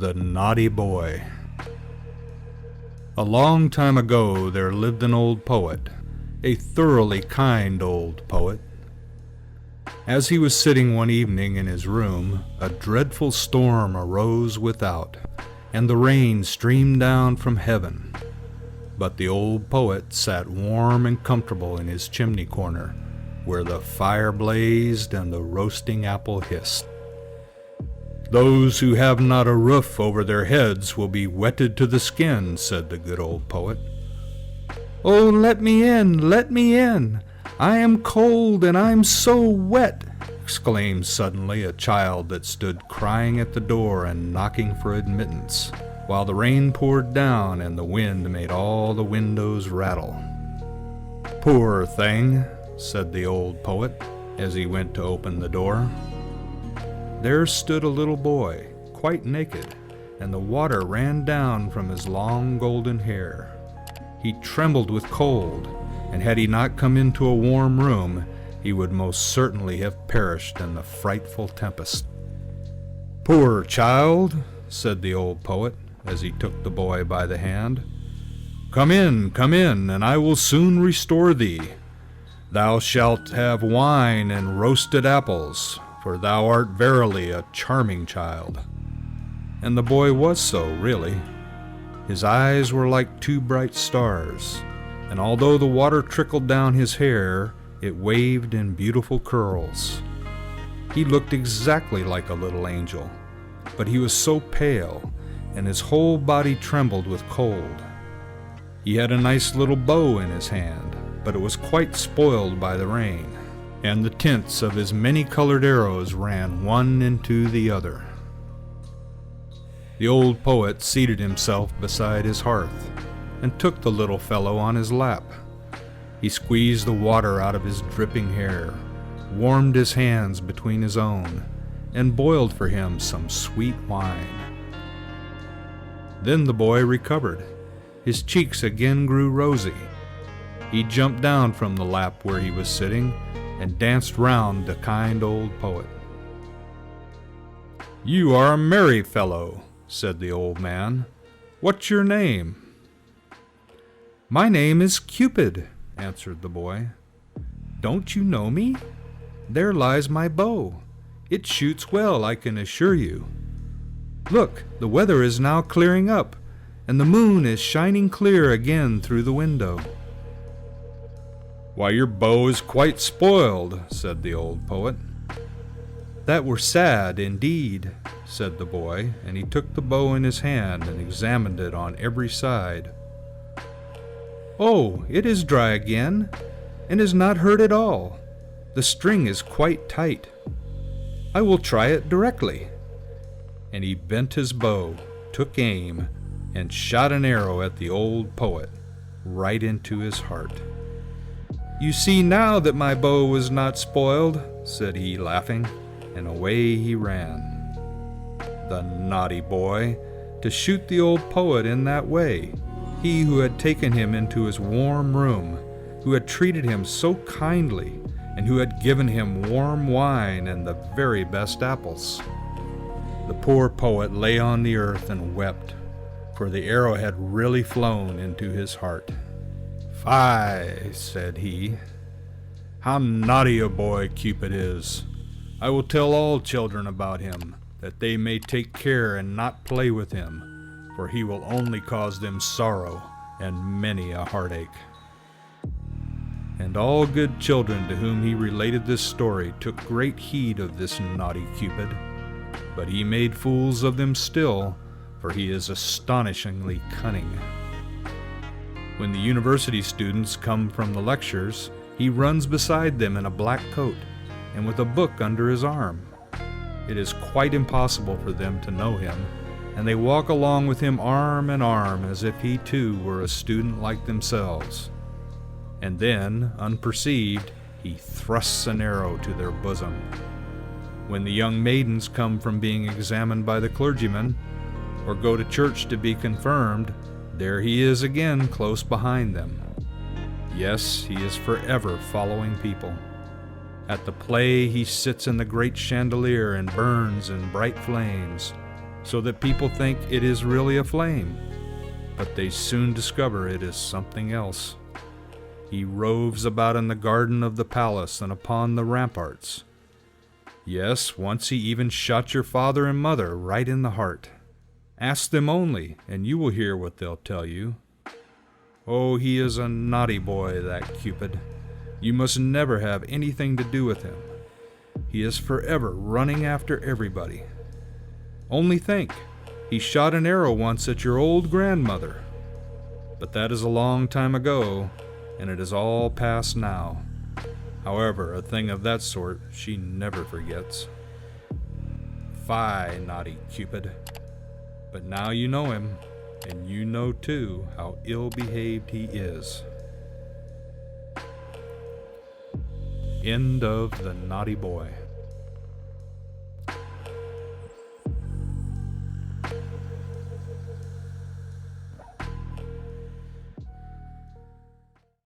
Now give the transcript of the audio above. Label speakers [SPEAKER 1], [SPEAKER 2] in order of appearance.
[SPEAKER 1] The Naughty Boy. A long time ago there lived an old poet, a thoroughly kind old poet. As he was sitting one evening in his room, a dreadful storm arose without, and the rain streamed down from heaven. But the old poet sat warm and comfortable in his chimney corner, where the fire blazed and the roasting apple hissed. "Those who have not a roof over their heads will be wetted to the skin," said the good old poet. "Oh, let me in, let me in! I am cold and I'm so wet!" exclaimed suddenly a child that stood crying at the door and knocking for admittance, while the rain poured down and the wind made all the windows rattle. "Poor thing," said the old poet as he went to open the door. There stood a little boy, quite naked, and the water ran down from his long golden hair. He trembled with cold, and had he not come into a warm room, he would most certainly have perished in the frightful tempest. "Poor child," said the old poet, as he took the boy by the hand. Come in, and I will soon restore thee. Thou shalt have wine and roasted apples, for thou art verily a charming child." And the boy was so, really. His eyes were like two bright stars, and although the water trickled down his hair, it waved in beautiful curls. He looked exactly like a little angel, but he was so pale, and his whole body trembled with cold. He had a nice little bow in his hand, but it was quite spoiled by the rain, and the tints of his many-colored arrows ran one into the other. The old poet seated himself beside his hearth, and took the little fellow on his lap. He squeezed the water out of his dripping hair, warmed his hands between his own, and boiled for him some sweet wine. Then the boy recovered. His cheeks again grew rosy. He jumped down from the lap where he was sitting and danced round the kind old poet. "You are a merry fellow," said the old man. "What's your name?" "My name is Cupid," answered the boy. "Don't you know me? There lies my bow. It shoots well, I can assure you. Look, the weather is now clearing up, and the moon is shining clear again through the window." "Why, your bow is quite spoiled," said the old poet. "That were sad, indeed," said the boy, and he took the bow in his hand and examined it on every side. "Oh, it is dry again, and is not hurt at all. The string is quite tight. I will try it directly." And he bent his bow, took aim, and shot an arrow at the old poet, right into his heart. "You see now that my bow was not spoiled," said he, laughing, and away he ran. The naughty boy, to shoot the old poet in that way, he who had taken him into his warm room, who had treated him so kindly, and who had given him warm wine and the very best apples. The poor poet lay on the earth and wept, for the arrow had really flown into his heart. "Fie," said he, "how naughty a boy Cupid is! I will tell all children about him, that they may take care and not play with him, for he will only cause them sorrow and many a heartache." And all good children to whom he related this story took great heed of this naughty Cupid, but he made fools of them still, for he is astonishingly cunning. When the university students come from the lectures, he runs beside them in a black coat and with a book under his arm. It is quite impossible for them to know him, and they walk along with him arm in arm as if he too were a student like themselves. And then, unperceived, he thrusts an arrow to their bosom. When the young maidens come from being examined by the clergyman, or go to church to be confirmed, there he is again close behind them. Yes, he is forever following people. At the play he sits in the great chandelier and burns in bright flames, so that people think it is really a flame, but they soon discover it is something else. He roves about in the garden of the palace and upon the ramparts. Yes, once he even shot your father and mother right in the heart. Ask them only, and you will hear what they'll tell you. Oh, he is a naughty boy, that Cupid. You must never have anything to do with him. He is forever running after everybody. Only think, he shot an arrow once at your old grandmother. But that is a long time ago, and it is all past now. However, a thing of that sort she never forgets. Fie, naughty Cupid. But now you know him, and you know too how ill-behaved he is. End of The Naughty Boy.